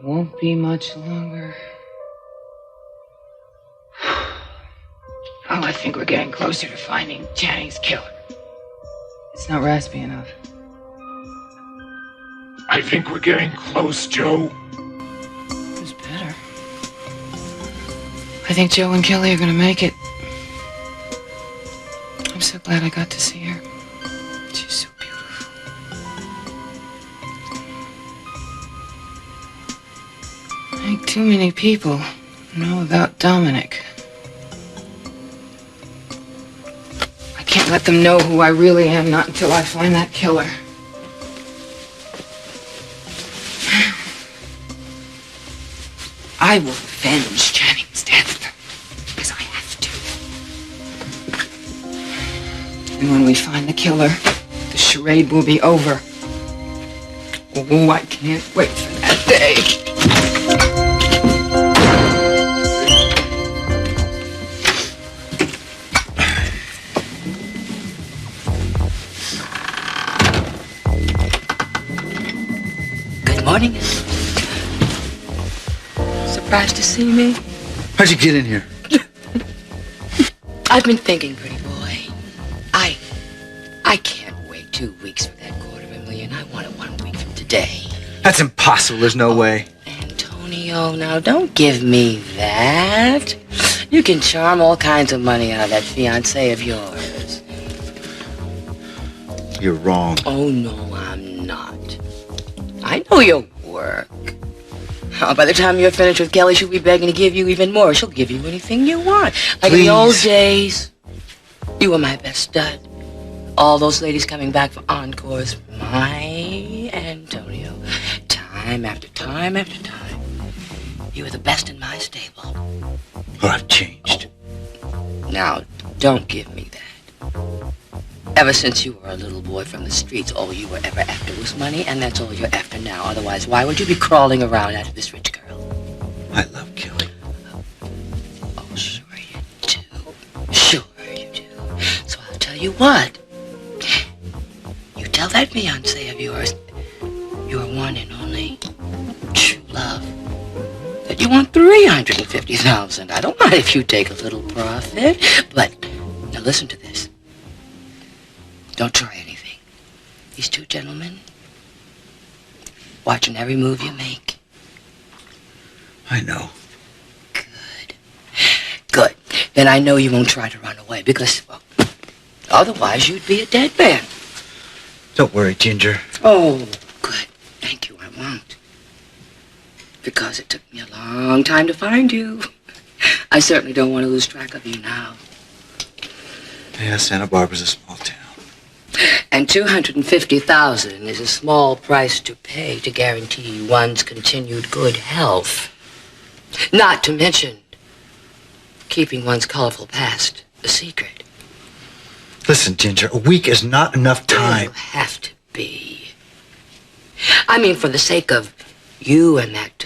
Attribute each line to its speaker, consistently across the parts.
Speaker 1: won't be much longer. Oh, I think we're getting closer to finding Channing's killer. It's not raspy enough.
Speaker 2: I think we're getting close, Joe.
Speaker 1: It's better. I think Joe and Kelly are gonna make it. I'm so glad I got to see her. She's so beautiful. I think too many people know about Dominic. I can't let them know who I really am, not until I find that killer. I will avenge Channing's death, because I have to. And when we find the killer, the charade will be over. Oh, I can't wait for that day. Good morning. Surprised to see me?
Speaker 3: How'd you get in here?
Speaker 1: I've been thinking, pretty boy. I can't wait 2 weeks for that $250,000. I want it 1 week from today.
Speaker 3: That's impossible. There's no way.
Speaker 1: Antonio, now don't give me that. You can charm all kinds of money out of that fiancé of yours.
Speaker 3: You're wrong.
Speaker 1: Oh, no, I'm not. I know your work. Oh, by the time you're finished with Kelly, she'll be begging to give you even more. She'll give you anything you want. Like in the old days, you were my best stud. All those ladies coming back for encores. My Antonio. Time after time after time. You were the best in my stable.
Speaker 3: Well, I've changed.
Speaker 1: Now, don't give me that. Ever since you were a little boy from the streets, all you were ever after was money, and that's all you're after now. Otherwise, why would you be crawling around after this rich girl?
Speaker 3: I love Kelly.
Speaker 1: Oh, sure you do. Sure you do. So I'll tell you what. You tell that fiancé of yours, your one and only true love, that you want $350,000. I don't mind if you take a little profit, but now listen to this. Don't try anything. These two gentlemen, watching every move you make.
Speaker 3: I know.
Speaker 1: Good. Good. Then I know you won't try to run away because, well, otherwise you'd be a dead man.
Speaker 3: Don't worry, Ginger.
Speaker 1: Oh, good. Thank you, I won't. Because it took me a long time to find you. I certainly don't want to lose track of you now.
Speaker 3: Yeah, Santa Barbara's a small town.
Speaker 1: And $250,000 is a small price to pay to guarantee one's continued good health. Not to mention keeping one's colorful past a secret.
Speaker 3: Listen, Ginger, a week is not enough time.
Speaker 1: It'll have to be. I mean, for the sake of you and that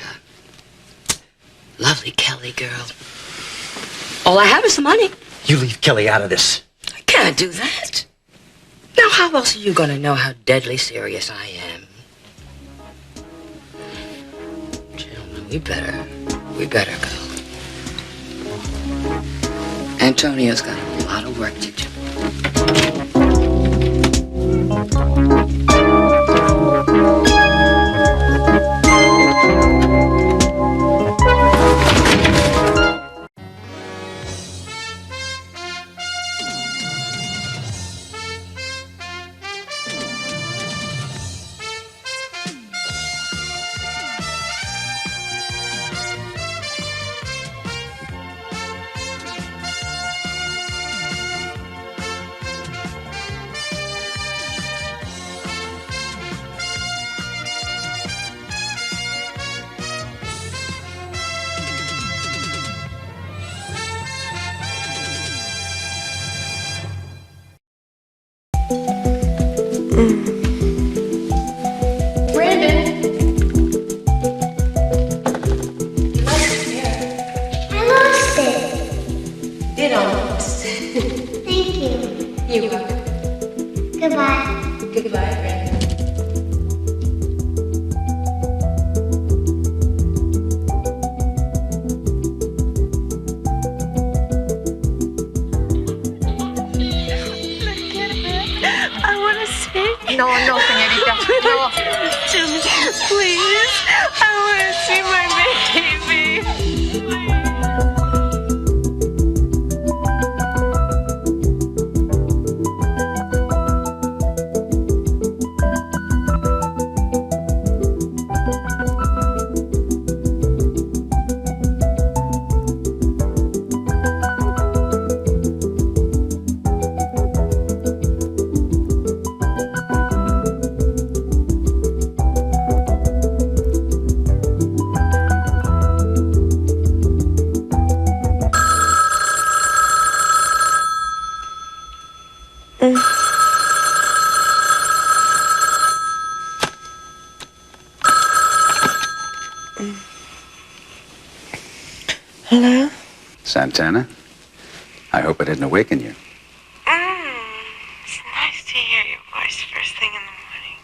Speaker 1: lovely Kelly girl. All I have is the money.
Speaker 3: You leave Kelly out of this.
Speaker 1: I can't do that. Now, how else are you going to know how deadly serious I am? Gentlemen, we better go. Antonio's got a lot of work to do.
Speaker 4: Santana, I hope I didn't awaken you.
Speaker 5: It's nice to hear your voice first thing in the morning.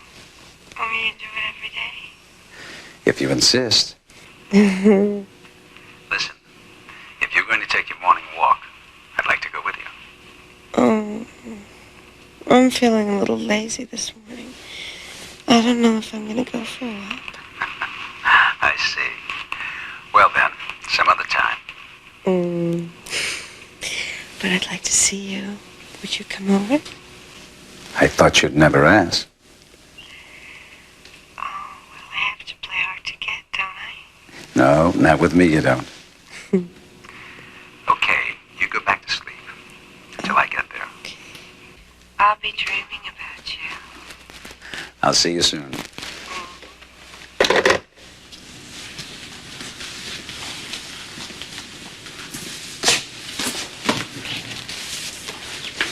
Speaker 5: Want me to do it every day?
Speaker 4: If you insist. Listen, if you're going to take your morning walk, I'd like to go with you.
Speaker 5: Oh, I'm feeling a little lazy this morning. I don't know if I'm going to go for a walk.
Speaker 4: I see. Well then, some other time.
Speaker 5: But I'd like to see you. Would you come over?
Speaker 4: I thought you'd never ask.
Speaker 5: Oh, well, I have to play hard to get, don't I?
Speaker 4: No, not with me you don't. Okay, you go back to sleep until I get there.
Speaker 5: Okay. I'll be dreaming about you.
Speaker 4: I'll see you soon.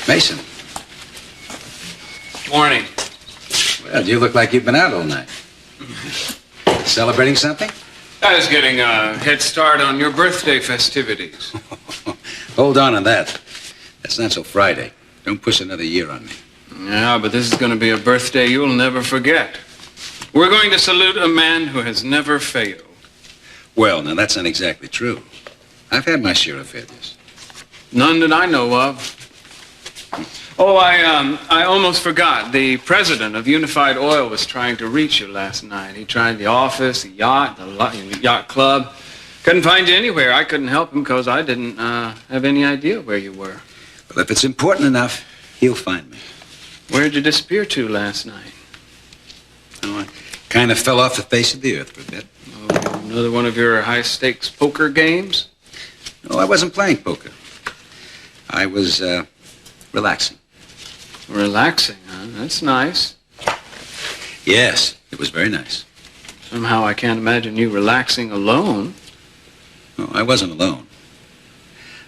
Speaker 4: Mason.
Speaker 6: Morning.
Speaker 4: Well, you look like you've been out all night. Celebrating something?
Speaker 6: I was getting a head start on your birthday festivities.
Speaker 4: Hold on that. That's not till Friday. Don't push another year on me.
Speaker 6: Yeah, but this is going to be a birthday you'll never forget. We're going to salute a man who has never failed.
Speaker 4: Well, now that's not exactly true. I've had my share of failures.
Speaker 6: None that I know of. Oh, I almost forgot. The president of Unified Oil was trying to reach you last night. He tried the office, the yacht, the yacht club. Couldn't find you anywhere. I couldn't help him because I didn't have any idea where you were.
Speaker 4: Well, if it's important enough, he'll find me.
Speaker 6: Where'd you disappear to last night?
Speaker 4: Oh, I kind of fell off the face of the earth for a bit.
Speaker 6: Oh, another one of your high-stakes poker games?
Speaker 4: No, I wasn't playing poker. I was, relaxing.
Speaker 6: Relaxing, huh? That's nice.
Speaker 4: Yes, it was very nice.
Speaker 6: Somehow I can't imagine you relaxing alone.
Speaker 4: No, I wasn't alone.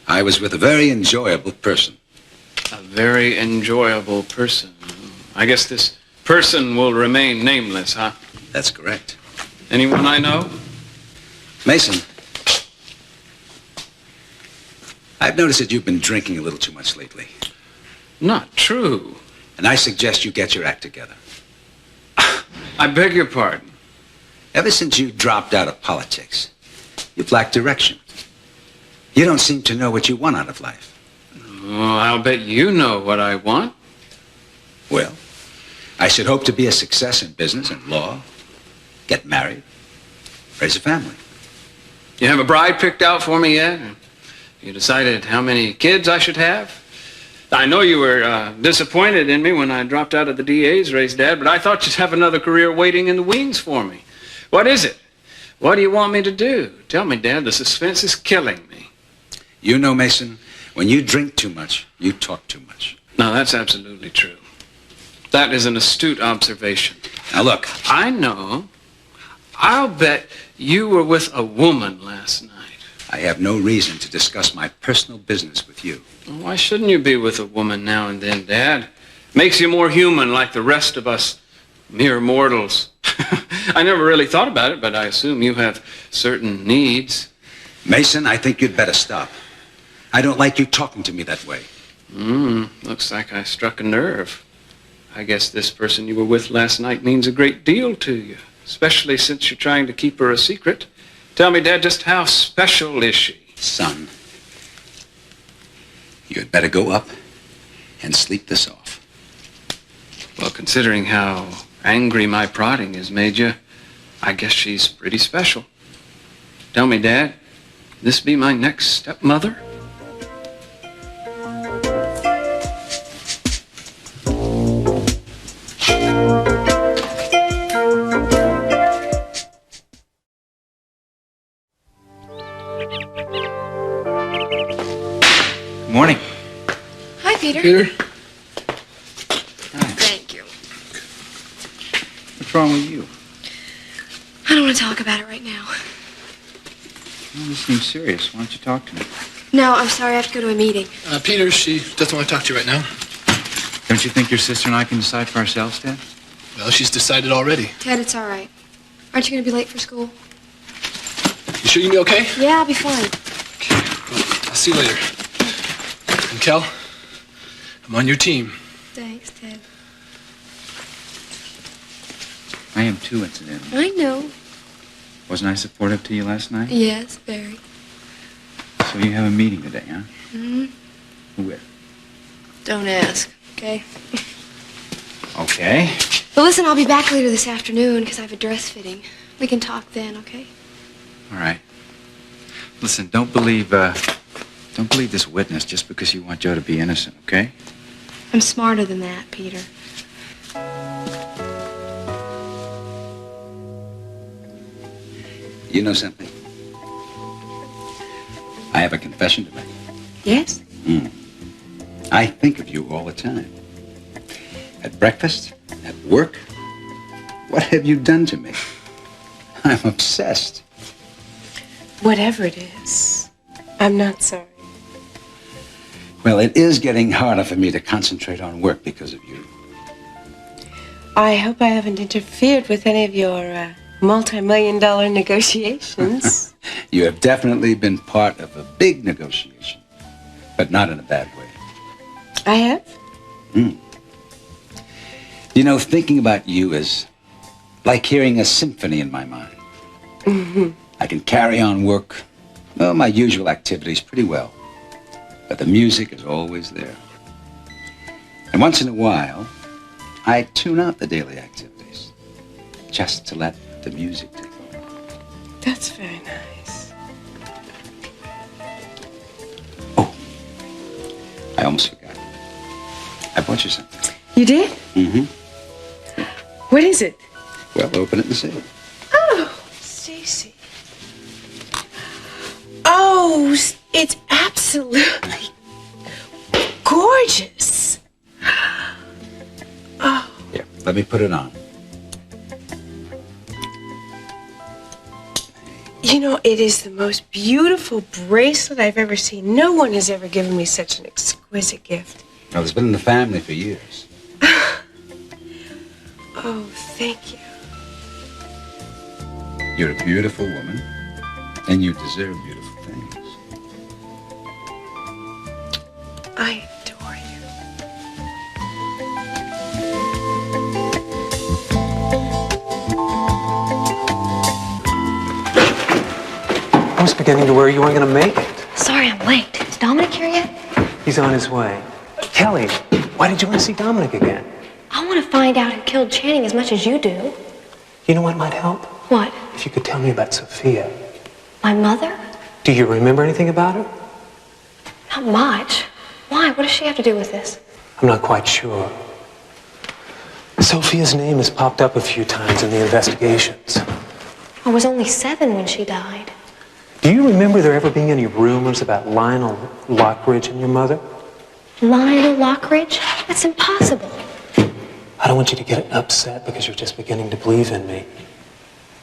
Speaker 4: I was with a very enjoyable person.
Speaker 6: A very enjoyable person. I guess this person will remain nameless, huh?
Speaker 4: That's correct.
Speaker 6: Anyone I know?
Speaker 4: Mason, I've noticed that you've been drinking a little too much lately.
Speaker 6: Not true.
Speaker 4: And I suggest you get your act together.
Speaker 6: I beg your pardon.
Speaker 4: Ever since you dropped out of politics, you've lacked direction. You don't seem to know what you want out of life.
Speaker 6: Oh, I'll bet you know what I want.
Speaker 4: Well, I should hope to be a success in business and law, get married, raise a family.
Speaker 6: You have a bride picked out for me yet? You decided how many kids I should have? I know you were disappointed in me when I dropped out of the DA's race, Dad, but I thought you'd have another career waiting in the wings for me. What is it? What do you want me to do? Tell me, Dad, the suspense is killing me.
Speaker 4: You know, Mason, when you drink too much, you talk too much.
Speaker 6: No, that's absolutely true. That is an astute observation.
Speaker 4: Now, look.
Speaker 6: I know. I'll bet you were with a woman last night.
Speaker 4: I have no reason to discuss my personal business with you.
Speaker 6: Why shouldn't you be with a woman now and then, Dad? Makes you more human like the rest of us mere mortals. I never really thought about it, but I assume you have certain needs.
Speaker 4: Mason, I think you'd better stop. I don't like you talking to me that way.
Speaker 6: Looks like I struck a nerve. I guess this person you were with last night means a great deal to you, especially since you're trying to keep her a secret. Tell me, Dad, just how special is she?
Speaker 4: Son, you'd better go up and sleep this off.
Speaker 6: Well, considering how angry my prodding has made you, I guess she's pretty special. Tell me, Dad, this be my next stepmother?
Speaker 3: Morning.
Speaker 7: Hi, Peter.
Speaker 3: Peter?
Speaker 7: Thank you.
Speaker 3: What's wrong with you?
Speaker 7: I don't want to talk about it right now.
Speaker 3: Well, this seems serious. Why don't you talk to me?
Speaker 7: No, I'm sorry. I have to go to a meeting.
Speaker 8: Peter, she doesn't want to talk to you right now.
Speaker 3: Don't you think your sister and I can decide for ourselves, Dad?
Speaker 8: Well, she's decided already.
Speaker 7: Ted, it's all right. Aren't you going to be late for school?
Speaker 8: You sure you'll be okay?
Speaker 7: Yeah, I'll be fine.
Speaker 8: Okay. Well, I'll See you later. And Kel, I'm on your team.
Speaker 7: Thanks, Ted.
Speaker 4: I am too, incidentally.
Speaker 7: I know.
Speaker 4: Wasn't I supportive to you last night?
Speaker 7: Yes, very.
Speaker 4: So you have a meeting today, huh?
Speaker 7: Mm-hmm.
Speaker 4: Who with?
Speaker 7: Don't ask, okay?
Speaker 4: Okay.
Speaker 7: But listen, I'll be back later this afternoon because I have a dress fitting. We can talk then, okay?
Speaker 4: All right. Listen, don't believe this witness just because you want Joe to be innocent, okay?
Speaker 7: I'm smarter than that, Peter.
Speaker 4: You know something? I have a confession to make.
Speaker 1: Yes?
Speaker 4: I think of you all the time. At breakfast, at work. What have you done to me? I'm obsessed.
Speaker 5: Whatever it is, I'm not sorry.
Speaker 4: Well, it is getting harder for me to concentrate on work because of you.
Speaker 5: I hope I haven't interfered with any of your multi-million-dollar negotiations.
Speaker 4: You have definitely been part of a big negotiation, but not in a bad way.
Speaker 5: I have?
Speaker 4: You know, thinking about you is like hearing a symphony in my mind. I can carry on work, well, my usual activities pretty well, but the music is always there. And once in a while, I tune out the daily activities just to let the music take over.
Speaker 5: That's very nice.
Speaker 4: Oh, I almost forgot. I bought you something.
Speaker 5: You did?
Speaker 4: Mm-hmm.
Speaker 5: What is it?
Speaker 4: Well, open it and see.
Speaker 5: Oh, Stacy. Oh, it's absolutely gorgeous. Oh.
Speaker 4: Here, let me put it on.
Speaker 5: You know, it is the most beautiful bracelet I've ever seen. No one has ever given me such an exquisite gift.
Speaker 4: Well, it's been in the family for years.
Speaker 5: Oh, thank you.
Speaker 4: You're a beautiful woman, and you deserve beautiful things.
Speaker 5: I adore you.
Speaker 9: I was beginning to worry you weren't going to make it.
Speaker 7: Sorry I'm late. Is Dominic here yet?
Speaker 9: He's on his way. Kelly, why did you want to see Dominic again?
Speaker 7: I want to find out who killed Channing as much as you do.
Speaker 9: You know what might help?
Speaker 7: What?
Speaker 9: If you could tell me about Sophia.
Speaker 7: My mother?
Speaker 9: Do you remember anything about her?
Speaker 7: Not much. Why? What does she have to do with this?
Speaker 9: I'm not quite sure. Sophia's name has popped up a few times in the investigations.
Speaker 7: I was only 7 when she died.
Speaker 9: Do you remember there ever being any rumors about Lionel Lockridge and your mother?
Speaker 7: Lionel Lockridge? That's impossible.
Speaker 9: I don't want you to get upset because you're just beginning to believe in me.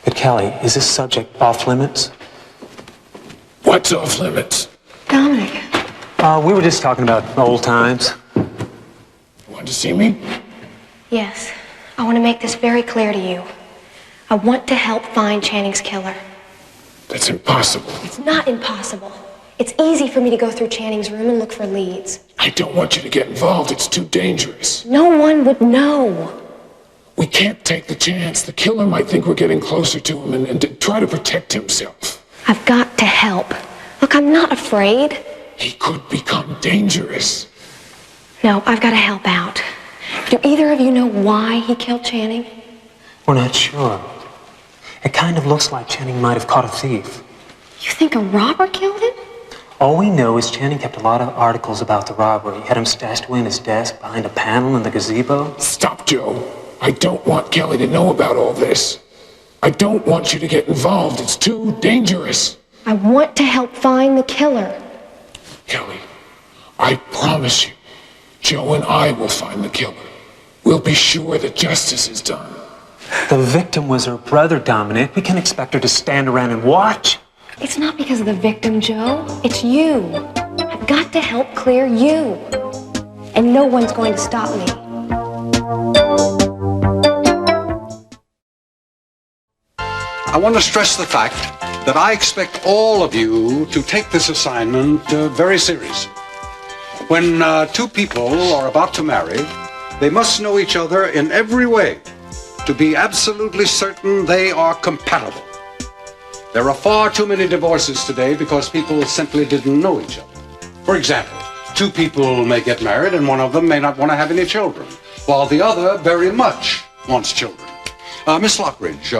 Speaker 9: But Kelly, is this subject off limits?
Speaker 2: What's off limits?
Speaker 7: Dominic.
Speaker 9: We were just talking about old times.
Speaker 2: Want to see me?
Speaker 7: Yes. I want to make this very clear to you. I want to help find Channing's killer.
Speaker 2: That's impossible.
Speaker 7: It's not impossible. It's easy for me to go through Channing's room and look for leads.
Speaker 2: I don't want you to get involved. It's too dangerous.
Speaker 7: No one would know.
Speaker 2: We can't take the chance. The killer might think we're getting closer to him and to try to protect himself.
Speaker 7: I've got to help. Look, I'm not afraid.
Speaker 2: He could become dangerous.
Speaker 7: No, I've got to help out. Do either of you know why he killed Channing?
Speaker 9: We're not sure. It kind of looks like Channing might have caught a thief.
Speaker 7: You think a robber killed him?
Speaker 9: All we know is Channing kept a lot of articles about the robbery. He had them stashed away in his desk behind a panel in the gazebo.
Speaker 2: Stop, Joe. I don't want Kelly to know about all this. I don't want you to get involved. It's too dangerous.
Speaker 7: I want to help find the killer.
Speaker 2: Kelly, I promise you, Joe and I will find the killer. We'll be sure that justice is done.
Speaker 9: The victim was her brother, Dominic. We can't expect her to stand around and watch.
Speaker 7: It's not because of the victim, Joe. It's you. I've got to help clear you. And no one's going to stop me.
Speaker 10: I want to stress the fact that I expect all of you to take this assignment very seriously. When two people are about to marry, they must know each other in every way to be absolutely certain they are compatible. There are far too many divorces today because people simply didn't know each other. For example, two people may get married and one of them may not want to have any children, while the other very much wants children. Miss Lockridge,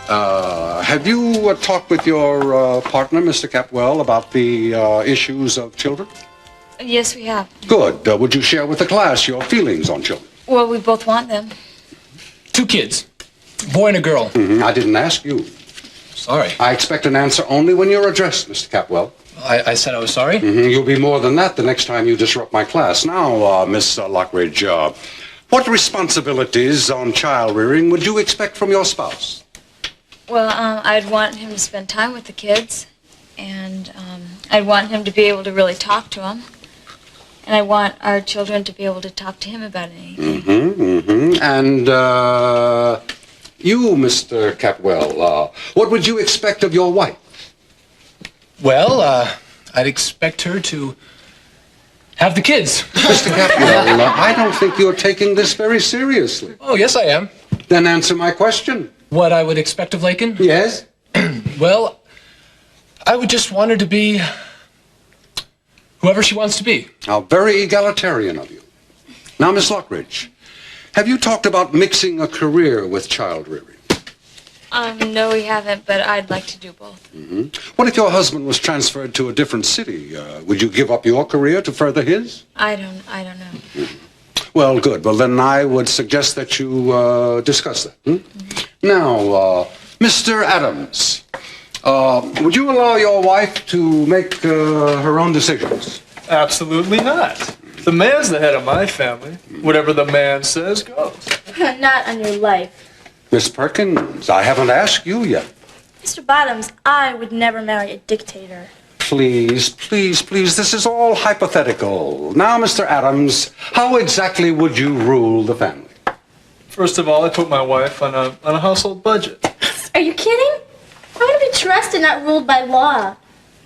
Speaker 10: have you talked with your partner, Mr. Capwell, about the issues of children?
Speaker 11: Yes, we have.
Speaker 10: Good. Would you share with the class your feelings on children?
Speaker 11: Well, we both want them.
Speaker 8: 2 kids, a boy and a girl.
Speaker 10: I didn't ask you.
Speaker 8: Sorry.
Speaker 10: I expect an answer only when you're addressed, Mr. Capwell.
Speaker 8: I said I was sorry?
Speaker 10: You'll be more than that the next time you disrupt my class. Now, Miss Lockridge, what responsibilities on child rearing would you expect from your spouse?
Speaker 11: Well, I'd want him to spend time with the kids, and I'd want him to be able to really talk to them, and I want our children to be able to talk to him about anything.
Speaker 10: And you, Mr. Capwell, what would you expect of your wife?
Speaker 8: Well, I'd expect her to have the kids.
Speaker 10: Mr. Capwell, I don't think you're taking this very seriously.
Speaker 8: Oh, yes, I am.
Speaker 10: Then answer my question.
Speaker 8: What I would expect of Lakin?
Speaker 10: Yes?
Speaker 8: Well, I would just want her to be whoever she wants to be.
Speaker 10: How very egalitarian of you. Now, Miss Lockridge, have you talked about mixing a career with child rearing?
Speaker 11: No, we haven't, but I'd like to do both.
Speaker 10: What if your husband was transferred to a different city? Would you give up your career to further his?
Speaker 11: I don't know.
Speaker 10: Well, good. Well, then I would suggest that you discuss that. Now, Mr. Adams, would you allow your wife to make her own decisions?
Speaker 12: Absolutely not. The man's the head of my family. Whatever the man says goes.
Speaker 13: Not on your life.
Speaker 10: Miss Perkins, I haven't asked you yet.
Speaker 13: Mr. Bottoms, I would never marry a dictator.
Speaker 10: Please, please, please, this is all hypothetical. Now, Mr. Adams, how exactly would you rule the family?
Speaker 12: First of all, I put my wife on a household budget.
Speaker 13: Are you kidding? I want to be trusted, not ruled by law.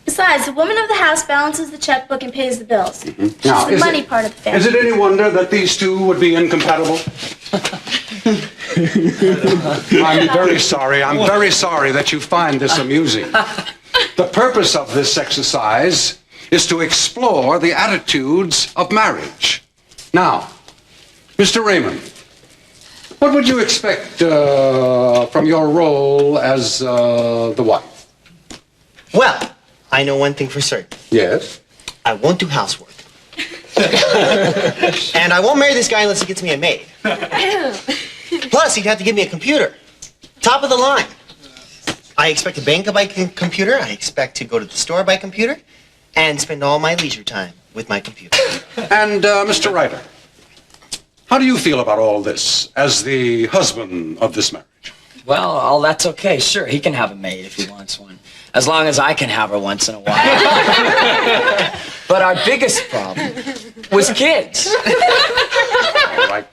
Speaker 13: Besides, the woman of the house balances the checkbook and pays the bills. She's
Speaker 10: Now,
Speaker 13: the money part of the family.
Speaker 10: Is it any wonder that these two would be incompatible? I'm very sorry. I'm very sorry that you find this amusing. The purpose of this exercise is to explore the attitudes of marriage. Now, Mr. Raymond, what would you expect from your role as the wife?
Speaker 14: Well, I know one thing for certain.
Speaker 10: Yes?
Speaker 14: I won't do housework. And I won't marry this guy unless he gets me a maid. Plus, he'd have to give me a computer. Top of the line. I expect to bank by computer. I expect to go to the store by computer. And spend all my leisure time with my computer.
Speaker 10: And, Mr. Ryder, how do you feel about all this as the husband of this marriage?
Speaker 15: Well, all that's okay. Sure, he can have a maid if he wants one. As long as I can have her once in a while. But our biggest problem was kids.
Speaker 10: All right.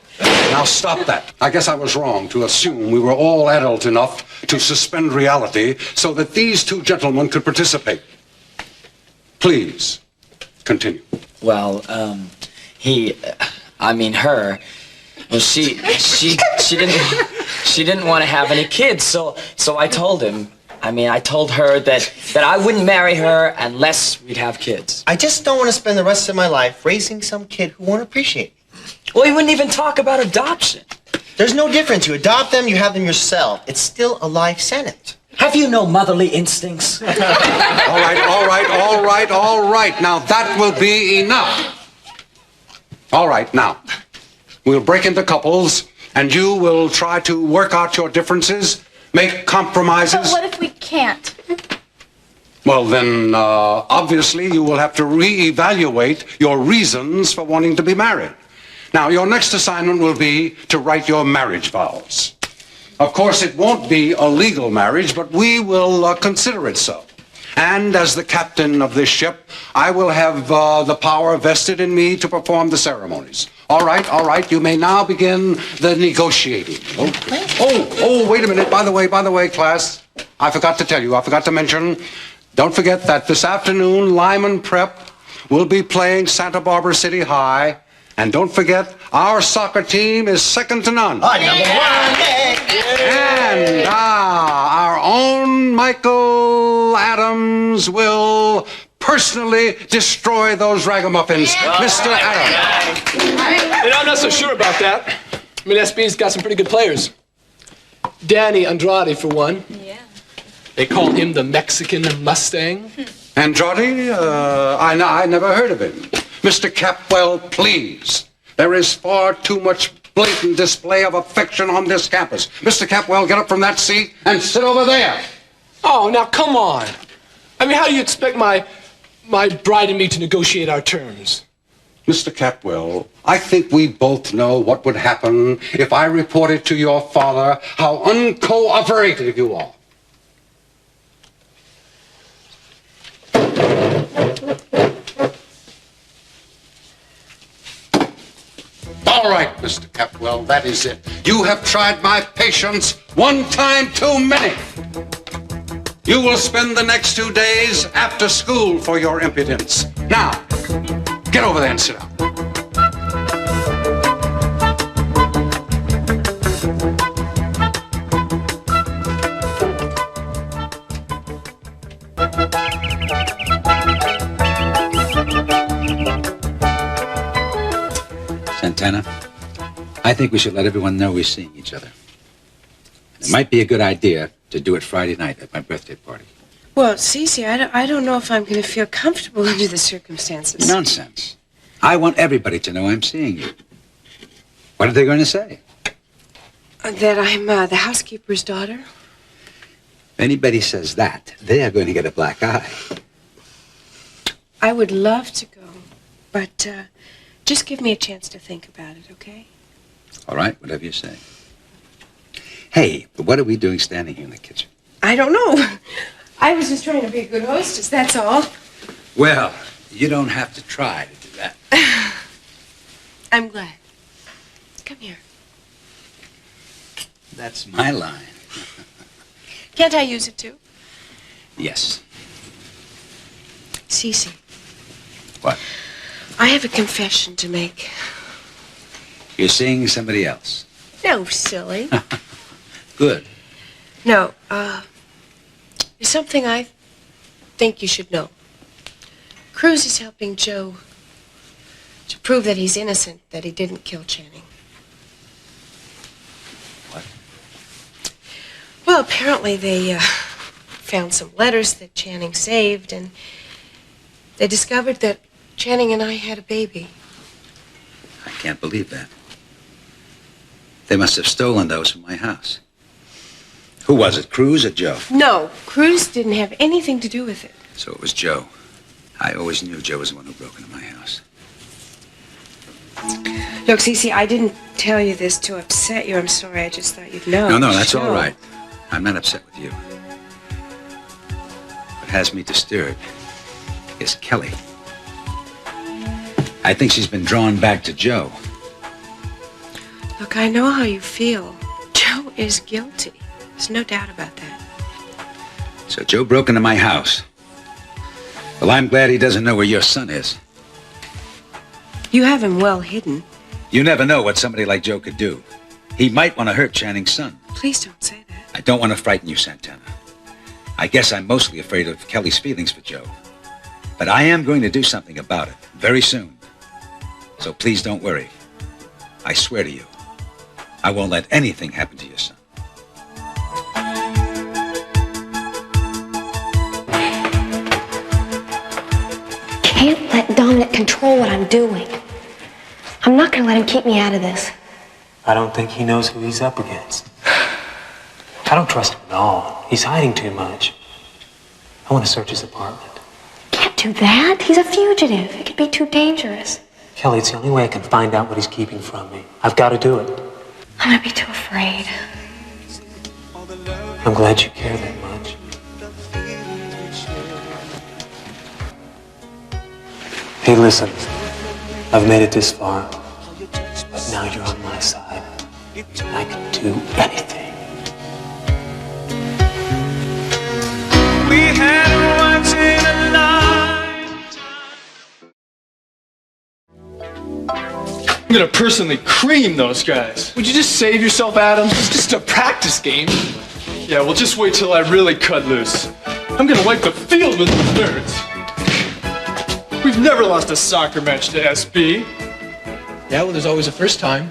Speaker 10: Now stop that. I guess I was wrong to assume we were all adult enough to suspend reality so that these two gentlemen could participate. Please, continue.
Speaker 15: Well, her. Well, she didn't want to have any kids, so I told him. I told her that I wouldn't marry her unless we'd have kids.
Speaker 14: I just don't want to spend the rest of my life raising some kid who won't appreciate me.
Speaker 15: Well, he wouldn't even talk about adoption.
Speaker 14: There's no difference. You adopt them, you have them yourself. It's still a life sentence.
Speaker 15: Have you no motherly instincts?
Speaker 10: All right. Now that will be enough. All right, now, we'll break into couples, and you will try to work out your differences, make compromises.
Speaker 13: But what if we can't?
Speaker 10: Well, then, obviously, you will have to reevaluate your reasons for wanting to be married. Now, your next assignment will be to write your marriage vows. Of course, it won't be a legal marriage, but we will consider it so. And as the captain of this ship, I will have the power vested in me to perform the ceremonies. All right, you may now begin the negotiating. Oh, wait a minute. By the way, class, I forgot to tell you, I forgot to mention, don't forget that this afternoon, Lyman Prep will be playing Santa Barbara City High. And don't forget, our soccer team is second to none.
Speaker 14: Oh, number one.
Speaker 10: And our own Michael Adams will personally destroy those ragamuffins. Mr. Adams.
Speaker 8: You know, I'm not so sure about that. I mean, SB's got some pretty good players. Danny Andrade, for one.
Speaker 11: Yeah.
Speaker 8: They call him the Mexican Mustang.
Speaker 10: Andrade? I never heard of him. Mr. Capwell, please. There is far too much blatant display of affection on this campus. Mr. Capwell, get up from that seat and sit over there.
Speaker 8: Oh, now come on. I mean, how do you expect my bride and me to negotiate our terms?
Speaker 10: Mr. Capwell, I think we both know what would happen if I reported to your father how uncooperative you are. All right, Mr. Capwell, that is it. You have tried my patience one time too many. You will spend the next 2 days after school for your impudence. Now, get over there and sit down.
Speaker 4: Santana, I think we should let everyone know we're seeing each other. It might be a good idea to do it Friday night at my birthday party.
Speaker 5: Well, Cece, I don't know if I'm going to feel comfortable under the circumstances.
Speaker 4: Nonsense. I want everybody to know I'm seeing you. What are they going to say?
Speaker 5: That I'm the housekeeper's daughter.
Speaker 4: If anybody says that, they are going to get a black eye.
Speaker 5: I would love to go, but just give me a chance to think about it, okay?
Speaker 4: All right, whatever you say. Hey, but what are we doing standing here in the kitchen?
Speaker 5: I don't know. I was just trying to be a good hostess, that's all.
Speaker 4: Well, you don't have to try to do that.
Speaker 5: I'm glad. Come here.
Speaker 4: That's my line.
Speaker 5: Can't I use it too?
Speaker 4: Yes.
Speaker 5: Cece.
Speaker 4: What?
Speaker 5: I have a confession to make.
Speaker 4: You're seeing somebody else.
Speaker 5: No, silly.
Speaker 4: Good.
Speaker 5: No, there's something I think you should know. Cruz is helping Joe to prove that he's innocent, that he didn't kill Channing.
Speaker 4: What?
Speaker 5: Well, apparently they found some letters that Channing saved, and they discovered that Channing and I had a baby.
Speaker 4: I can't believe that. They must have stolen those from my house. Who was it, Cruz or Joe?
Speaker 5: No, Cruz didn't have anything to do with it.
Speaker 4: So it was Joe. I always knew Joe was the one who broke into my house.
Speaker 5: Look, Cece, I didn't tell you this to upset you. I'm sorry. I just thought you'd know.
Speaker 4: No, that's all
Speaker 5: Sure.
Speaker 4: right. I'm not upset with you. What has me disturbed is Kelly. I think she's been drawn back to Joe.
Speaker 5: Look, I know how you feel. Joe is guilty. There's no doubt about that.
Speaker 4: So Joe broke into my house. Well, I'm glad he doesn't know where your son is.
Speaker 5: You have him well hidden.
Speaker 4: You never know what somebody like Joe could do. He might want to hurt Channing's son.
Speaker 5: Please don't say that.
Speaker 4: I don't want to frighten you, Santana. I guess I'm mostly afraid of Kelly's feelings for Joe. But I am going to do something about it very soon. So please don't worry. I swear to you, I won't let anything happen to your son.
Speaker 7: Can't let Dominic control what I'm doing. I'm not going to let him keep me out of this.
Speaker 9: I don't think he knows who he's up against. I don't trust him at all. He's hiding too much. I want to search his apartment.
Speaker 7: Can't do that. He's a fugitive. It could be too dangerous.
Speaker 9: Kelly, it's the only way I can find out what he's keeping from me. I've got to do it.
Speaker 7: I'm going to be too afraid.
Speaker 9: I'm glad you care that much. Hey, listen. I've made it this far. But now you're on my side. I can do anything.
Speaker 12: And once in a lifetime. I'm gonna personally cream those guys. Would you just save yourself, Adams? It's just a practice game. Yeah, well, just wait till I really cut loose. I'm gonna wipe the field with these nerds. We've never lost a soccer match to SB. Yeah, well, there's always a first time.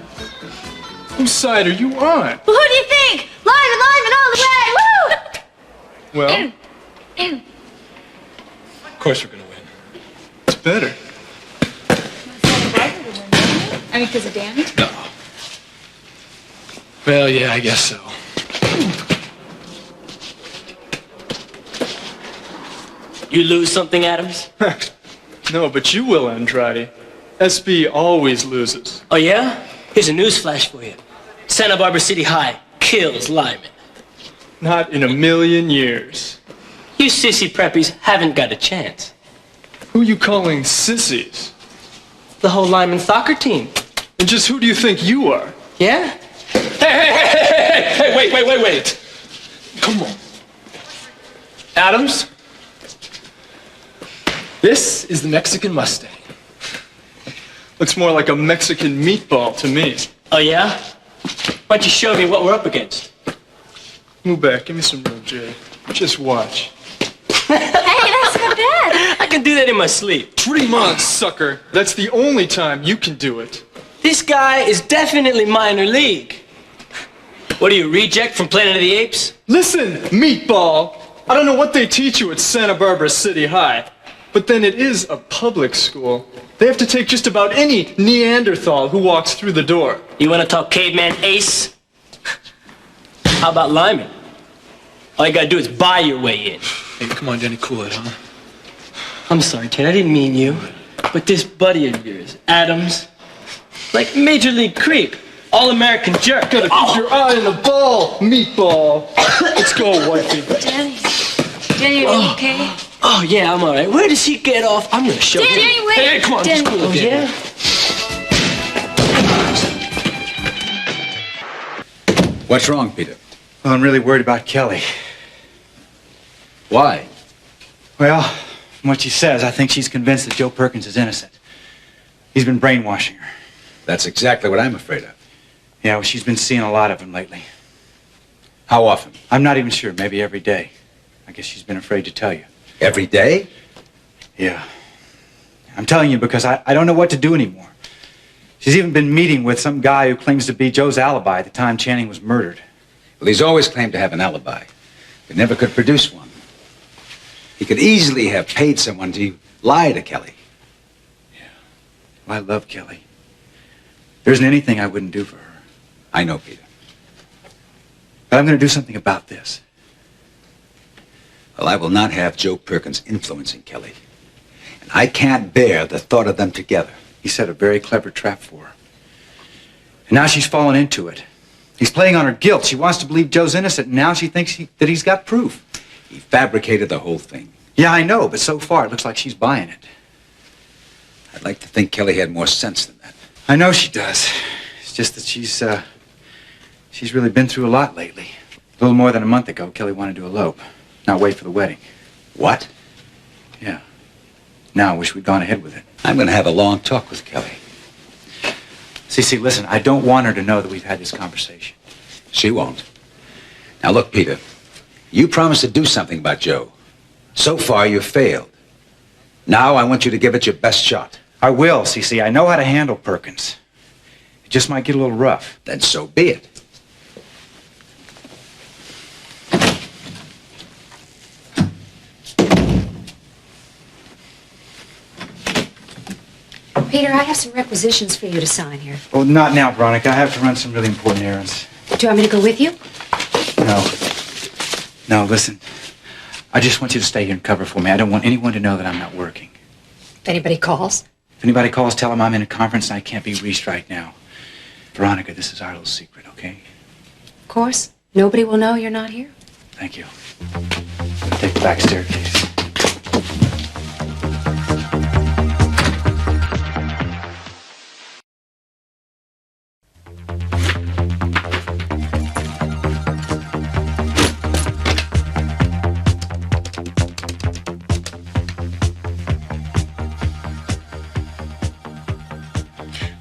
Speaker 12: Whose side are you on?
Speaker 13: Well, who do you think? Lyman all the way! Woo!
Speaker 12: Well, of course we're gonna win. It's better.
Speaker 11: I mean, because of Danny?
Speaker 12: No. Well, yeah, I guess so.
Speaker 16: You lose something, Adams?
Speaker 12: No, but you will, Andrade. SB always loses.
Speaker 16: Oh, yeah? Here's a news flash for you. Santa Barbara City High kills Lyman.
Speaker 12: Not in a million years.
Speaker 16: You sissy preppies haven't got a chance.
Speaker 12: Who are you calling sissies?
Speaker 16: The whole Lyman soccer team.
Speaker 12: And just who do you think you are?
Speaker 16: Yeah?
Speaker 12: Hey, wait. Come on.
Speaker 8: Adams, this is the Mexican Mustang.
Speaker 12: Looks more like a Mexican meatball to me.
Speaker 16: Oh, yeah? Why don't you show me what we're up against?
Speaker 12: Move back. Give me some room, Jay. Just watch.
Speaker 13: Hey, that's not bad.
Speaker 16: I can do that in my sleep.
Speaker 12: Dream on, sucker. That's the only time you can do it.
Speaker 16: This guy is definitely minor league. What are you, reject from Planet of the Apes?
Speaker 12: Listen, meatball. I don't know what they teach you at Santa Barbara City High, but then it is a public school. They have to take just about any Neanderthal who walks through the door.
Speaker 16: You want to talk caveman ace? How about Lyman? All you gotta do is buy your way in.
Speaker 8: Hey, come on, Danny, cool it, huh?
Speaker 16: I'm sorry, kid, I didn't mean you. But this buddy of yours, Adams, like major league creep, all-American jerk.
Speaker 12: Gotta keep your eye on the ball, meatball. Let's go, wifey.
Speaker 11: Danny, are you okay?
Speaker 16: Oh, yeah, I'm all right. Where does he get off? I'm gonna show him.
Speaker 11: Danny, wait.
Speaker 12: Hey, come on,
Speaker 11: Danny.
Speaker 12: just cool
Speaker 16: Oh,
Speaker 12: it, Danny.
Speaker 16: yeah?
Speaker 4: What's wrong, Peter?
Speaker 3: Well, I'm really worried about Kelly.
Speaker 4: Why?
Speaker 3: Well, from what she says, I think she's convinced that Joe Perkins is innocent. He's been brainwashing her.
Speaker 4: That's exactly what I'm afraid of.
Speaker 3: Yeah, well, she's been seeing a lot of him lately.
Speaker 4: How often?
Speaker 3: I'm not even sure. Maybe every day. I guess she's been afraid to tell you.
Speaker 4: Every day?
Speaker 3: Yeah. I'm telling you because I don't know what to do anymore. She's even been meeting with some guy who claims to be Joe's alibi at the time Channing was murdered.
Speaker 4: Well, he's always claimed to have an alibi, but never could produce one. He could easily have paid someone to lie to Kelly.
Speaker 3: Well, I love Kelly. There isn't anything I wouldn't do for her.
Speaker 4: I know, Peter.
Speaker 3: But I'm going to do something about this.
Speaker 4: Well, I will not have Joe Perkins influencing Kelly. And I can't bear the thought of them together.
Speaker 3: He set a very clever trap for her. And now she's fallen into it. He's playing on her guilt. She wants to believe Joe's innocent, and now she thinks that he's got proof.
Speaker 4: He fabricated the whole thing.
Speaker 3: Yeah, I know, but so far it looks like she's buying it.
Speaker 4: I'd like to think Kelly had more sense than that.
Speaker 3: I know she does. It's just that she's really been through a lot lately. A little more than a month ago, Kelly wanted to elope, not wait for the wedding.
Speaker 4: What?
Speaker 3: Yeah. Now I wish we'd gone ahead with it.
Speaker 4: I'm going to have a long talk with Kelly.
Speaker 3: Cece, listen, I don't want her to know that we've had this conversation.
Speaker 4: She won't. Now look, Peter, you promised to do something about Joe. So far, you've failed. Now I want you to give it your best shot.
Speaker 3: I will, Cece. I know how to handle Perkins. It just might get a little rough.
Speaker 4: Then so be it.
Speaker 7: Peter, I have some requisitions for you to sign here.
Speaker 3: Oh, not now, Veronica. I have to run some really important errands.
Speaker 7: Do you want me to go with you?
Speaker 3: No. No, listen. I just want you to stay here and cover for me. I don't want anyone to know that I'm not working.
Speaker 7: If anybody calls?
Speaker 3: If anybody calls, tell them I'm in a conference and I can't be reached right now. Veronica, this is our little secret, okay?
Speaker 7: Of course. Nobody will know you're not here.
Speaker 3: Thank you. Take the back staircase.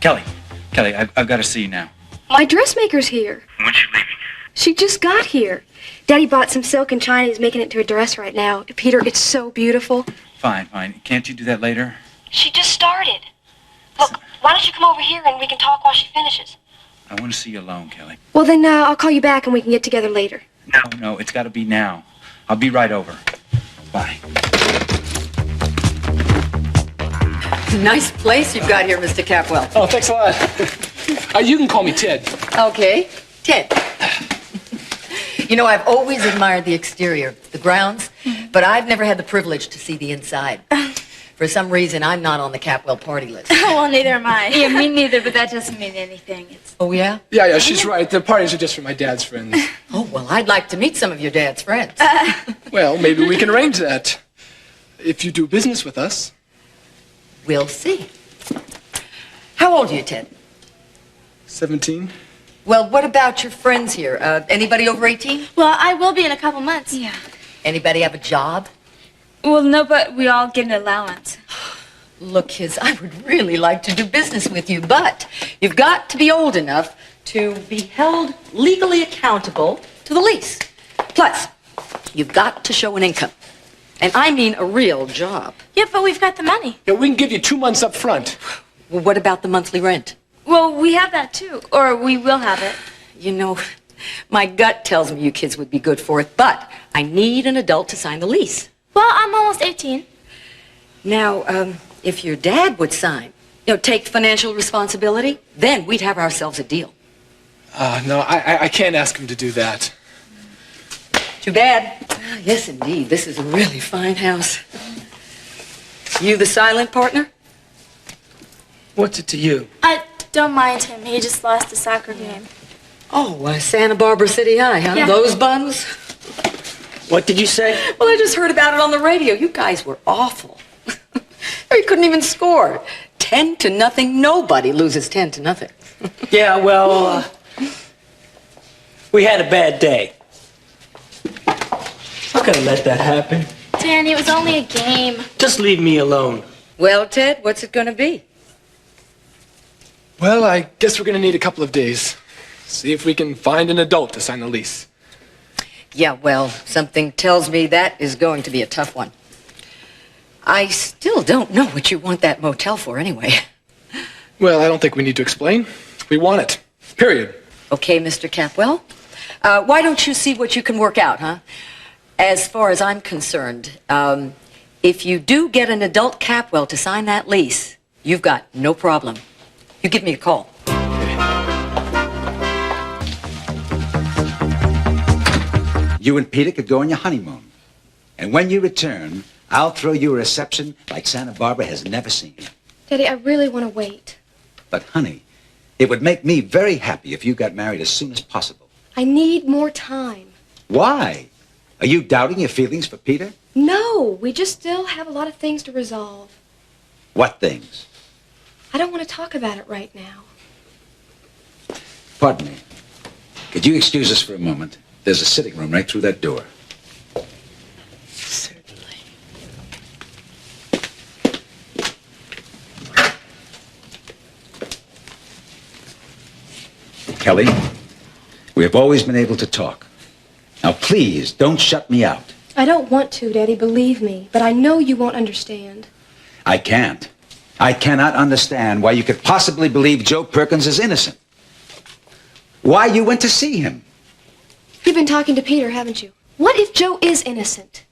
Speaker 3: Kelly, I've got to see you now.
Speaker 7: My dressmaker's here.
Speaker 3: When's she leaving?
Speaker 7: She just got here. Daddy bought some silk and china. He's making it into a dress right now. Peter, it's so beautiful.
Speaker 3: Fine. Can't you do that later?
Speaker 7: She just started. Look, why don't you come over here and we can talk while she finishes?
Speaker 3: I want to see you alone, Kelly.
Speaker 7: Well, then I'll call you back and we can get together later.
Speaker 3: No, it's got to be now. I'll be right over. Bye.
Speaker 17: Nice place you've got here, Mr. Capwell.
Speaker 8: Oh, thanks a lot. You can call me Ted.
Speaker 17: Okay, Ted. You know, I've always admired the exterior, the grounds, but I've never had the privilege to see the inside. For some reason, I'm not on the Capwell party list.
Speaker 13: Well, neither am I.
Speaker 11: Yeah, me neither, but that doesn't mean anything.
Speaker 17: Oh, yeah?
Speaker 8: Yeah, she's right. The parties are just for my dad's friends.
Speaker 17: Oh, well, I'd like to meet some of your dad's friends.
Speaker 8: Well, maybe we can arrange that. If you do business with us.
Speaker 17: We'll see. How old are you, Ted?
Speaker 8: 17.
Speaker 17: Well, what about your friends here? Anybody over 18?
Speaker 13: Well, I will be in a couple months.
Speaker 11: Yeah.
Speaker 17: Anybody have a job?
Speaker 11: Well, no, but we all get an allowance.
Speaker 17: Look, kids, I would really like to do business with you, but you've got to be old enough to be held legally accountable to the lease. Plus, you've got to show an income. And I mean a real job.
Speaker 13: Yeah, but we've got the money.
Speaker 8: Yeah, we can give you 2 months up front.
Speaker 17: Well, what about the monthly rent?
Speaker 11: Well, we have that too, or we will have it.
Speaker 17: You know, my gut tells me you kids would be good for it, but I need an adult to sign the lease.
Speaker 13: Well, I'm almost 18.
Speaker 17: Now, if your dad would sign, take financial responsibility, then we'd have ourselves a deal.
Speaker 8: No, I can't ask him to do that.
Speaker 17: Too bad. Yes, indeed. This is a really fine house. You the silent partner?
Speaker 16: What's it to you?
Speaker 13: I don't mind him. He just lost a soccer game.
Speaker 17: Oh, Santa Barbara City High, huh?
Speaker 13: Yeah.
Speaker 17: Those buns?
Speaker 16: What did you say?
Speaker 17: Well, I just heard about it on the radio. You guys were awful. You couldn't even score. 10-0. Nobody loses 10-0.
Speaker 16: Yeah, well, we had a bad day. How could I let that happen?
Speaker 13: Danny, it was only a game.
Speaker 16: Just leave me alone.
Speaker 17: Well, Ted, what's it going to be?
Speaker 8: Well, I guess we're going to need a couple of days. See if we can find an adult to sign the lease.
Speaker 17: Yeah, well, something tells me that is going to be a tough one. I still don't know what you want that motel for anyway.
Speaker 8: Well, I don't think we need to explain. We want it. Period.
Speaker 17: Okay, Mr. Capwell. Why don't you see what you can work out, huh? As far as I'm concerned, if you do get an adult Capwell to sign that lease, you've got no problem. You give me a call.
Speaker 4: You and Peter could go on your honeymoon. And when you return, I'll throw you a reception like Santa Barbara has never seen.
Speaker 7: Daddy, I really want to wait.
Speaker 4: But, honey, it would make me very happy if you got married as soon as possible.
Speaker 7: I need more time.
Speaker 4: Why? Are you doubting your feelings for Peter?
Speaker 7: No, we just still have a lot of things to resolve.
Speaker 4: What things?
Speaker 7: I don't want to talk about it right now.
Speaker 4: Pardon me. Could you excuse us for a moment? There's a sitting room right through that door.
Speaker 17: Certainly.
Speaker 4: Kelly, we have always been able to talk. Now, please, don't shut me out.
Speaker 7: I don't want to, Daddy, believe me. But I know you won't understand.
Speaker 4: I can't. I cannot understand why you could possibly believe Joe Perkins is innocent. Why you went to see him.
Speaker 7: You've been talking to Peter, haven't you? What if Joe is innocent?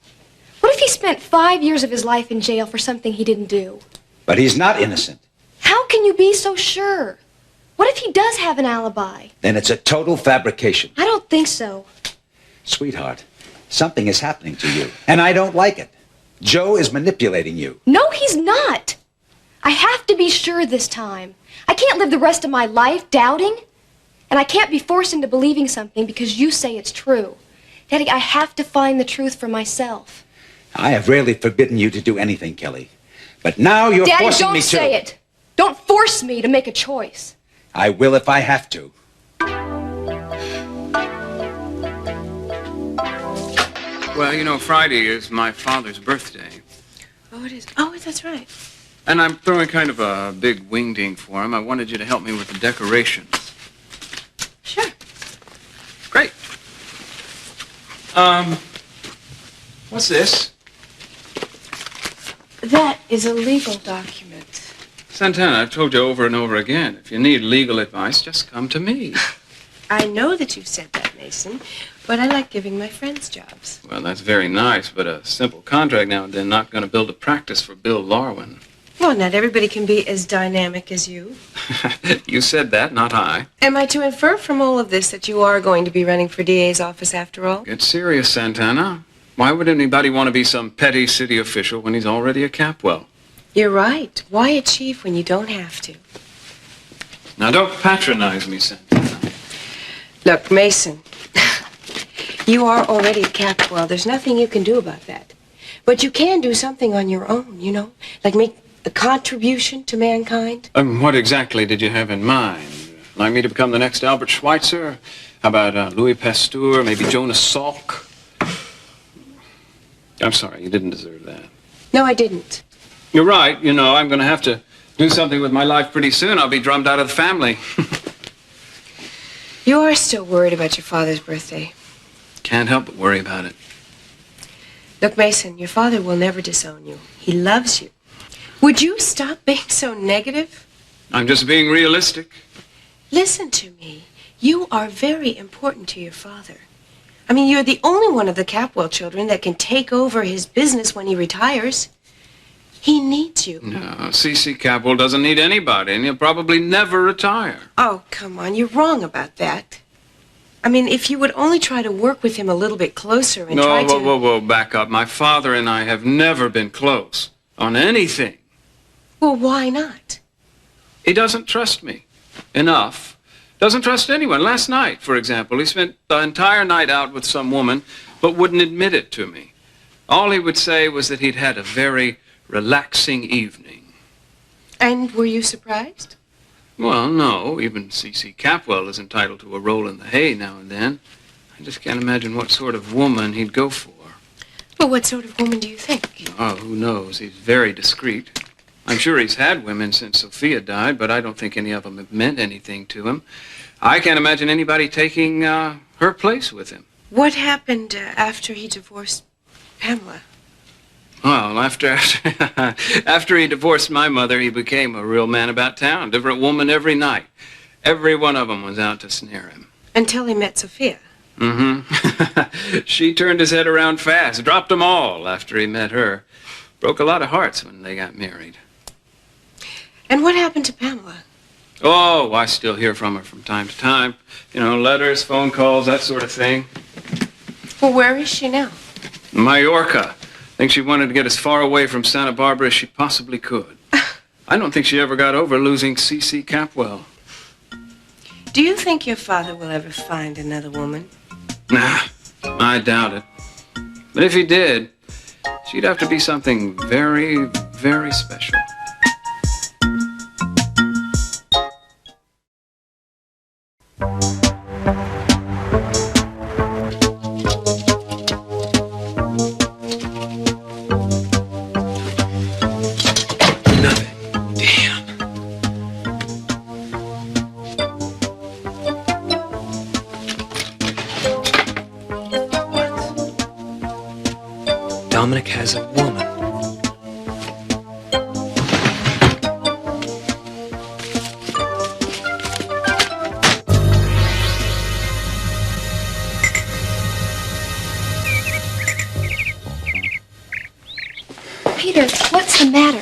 Speaker 7: What if he spent 5 years of his life in jail for something he didn't do?
Speaker 4: But he's not innocent.
Speaker 7: How can you be so sure? What if he does have an alibi?
Speaker 4: Then it's a total fabrication.
Speaker 7: I don't think so.
Speaker 4: Sweetheart, something is happening to you, and I don't like it. Joe is manipulating you.
Speaker 7: No, he's not. I have to be sure this time. I can't live the rest of my life doubting. And I can't be forced into believing something because you say it's true. Daddy, I have to find the truth for myself.
Speaker 4: I have rarely forbidden you to do anything, Kelly. But now you're
Speaker 7: Daddy,
Speaker 4: forcing me
Speaker 7: don't
Speaker 4: to.
Speaker 7: say it. Don't force me to make a choice.
Speaker 4: I will if I have to.
Speaker 6: Well, you know, Friday is my father's birthday.
Speaker 5: Oh, it is. Oh, that's right.
Speaker 6: And I'm throwing kind of a big wingding for him. I wanted you to help me with the decorations.
Speaker 5: Sure.
Speaker 6: Great. What's this?
Speaker 5: That is a legal document.
Speaker 6: Santana, I've told you over and over again, if you need legal advice, just come to me.
Speaker 5: I know that you've said that, Mason, but I like giving my friends jobs.
Speaker 6: Well, that's very nice, but a simple contract now and then not going to build a practice for Bill Larwin.
Speaker 5: Well, not everybody can be as dynamic as you.
Speaker 6: You said that, not I.
Speaker 5: Am I to infer from all of this that you are going to be running for DA's office after all?
Speaker 6: Get serious, Santana. Why would anybody want to be some petty city official when he's already a Capwell?
Speaker 5: You're right. Why a chief when you don't have to?
Speaker 6: Now, don't patronize me, Santana.
Speaker 5: Look, Mason, you are already a Capwell. There's nothing you can do about that. But you can do something on your own, you know, like make a contribution to mankind.
Speaker 6: What exactly did you have in mind? Like me to become the next Albert Schweitzer? How about Louis Pasteur, maybe Jonas Salk? I'm sorry, you didn't deserve that.
Speaker 5: No, I didn't.
Speaker 6: You're right. You know, I'm going to have to do something with my life pretty soon. I'll be drummed out of the family.
Speaker 5: You are still worried about your father's birthday.
Speaker 6: Can't help but worry about it.
Speaker 5: Look, Mason, your father will never disown you. He loves you. Would you stop being so negative?
Speaker 6: I'm just being realistic.
Speaker 5: Listen to me. You are very important to your father. I mean, you're the only one of the Capwell children that can take over his business when he retires. He needs you.
Speaker 6: No, C.C. Capwell doesn't need anybody, and he'll probably never retire.
Speaker 5: Oh, come on. You're wrong about that. I mean, if you would only try to work with him a little bit closer and try to...
Speaker 6: Whoa, back up. My father and I have never been close on anything.
Speaker 5: Well, why not?
Speaker 6: He doesn't trust me enough. Doesn't trust anyone. Last night, for example, he spent the entire night out with some woman, but wouldn't admit it to me. All he would say was that he'd had a very relaxing evening.
Speaker 5: And were you surprised?
Speaker 6: Well, no. Even C.C. Capwell is entitled to a roll in the hay now and then. I just can't imagine what sort of woman he'd go for.
Speaker 5: Well, what sort of woman do you think?
Speaker 6: Oh, who knows? He's very discreet. I'm sure he's had women since Sophia died, but I don't think any of them have meant anything to him. I can't imagine anybody taking her place with him.
Speaker 5: What happened after he divorced Pamela?
Speaker 6: Well, after he divorced my mother, he became a real man about town. Different woman every night. Every one of them was out to snare him.
Speaker 5: Until he met Sophia.
Speaker 6: Mm-hmm. She turned his head around fast, dropped them all after he met her. Broke a lot of hearts when they got married.
Speaker 5: And what happened to Pamela?
Speaker 6: Oh, I still hear from her from time to time. You know, letters, phone calls, that sort of thing.
Speaker 5: Well, where is she now?
Speaker 6: Mallorca. I think she wanted to get as far away from Santa Barbara as she possibly could. I don't think she ever got over losing C.C. Capwell.
Speaker 5: Do you think your father will ever find another woman?
Speaker 6: Nah, I doubt it. But if he did, she'd have to be something very, very special.
Speaker 9: Dominic has a woman.
Speaker 7: Peter, what's the matter?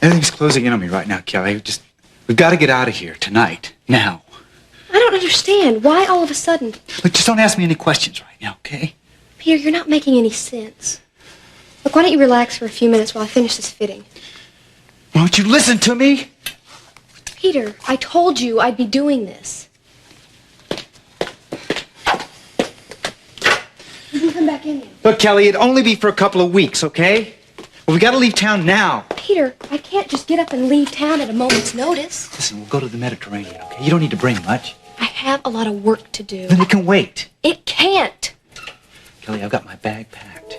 Speaker 3: Everything's closing in on me right now, Kelly. We've got to get out of here tonight. Now.
Speaker 7: I don't understand. Why all of a sudden?
Speaker 3: Look, just don't ask me any questions right now, okay?
Speaker 7: Peter, you're not making any sense. Look, why don't you relax for a few minutes while I finish this fitting?
Speaker 3: Won't you listen to me?
Speaker 7: Peter, I told you I'd be doing this. You can come back in here.
Speaker 3: Look, Kelly, it'd only be for a couple of weeks, okay? Well, we got to leave town now.
Speaker 7: Peter, I can't just get up and leave town at a moment's notice.
Speaker 3: Listen, we'll go to the Mediterranean, okay? You don't need to bring much.
Speaker 7: I have a lot of work to do.
Speaker 3: Then it can wait.
Speaker 7: It can't.
Speaker 3: Kelly, I've got my bag packed.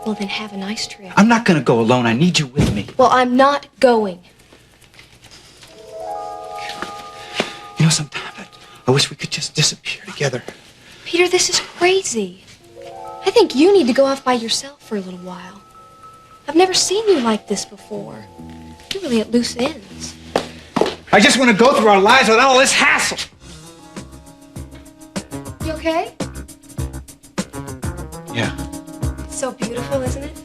Speaker 7: Well, then have a nice trip.
Speaker 3: I'm not gonna go alone. I need you with me.
Speaker 7: Well, I'm not going.
Speaker 3: You know, sometimes I wish we could just disappear together.
Speaker 7: Peter, this is crazy. I think you need to go off by yourself for a little while. I've never seen you like this before. You're really at loose ends.
Speaker 3: I just want to go through our lives without all this hassle.
Speaker 7: You okay?
Speaker 3: Yeah.
Speaker 7: It's so beautiful, isn't it?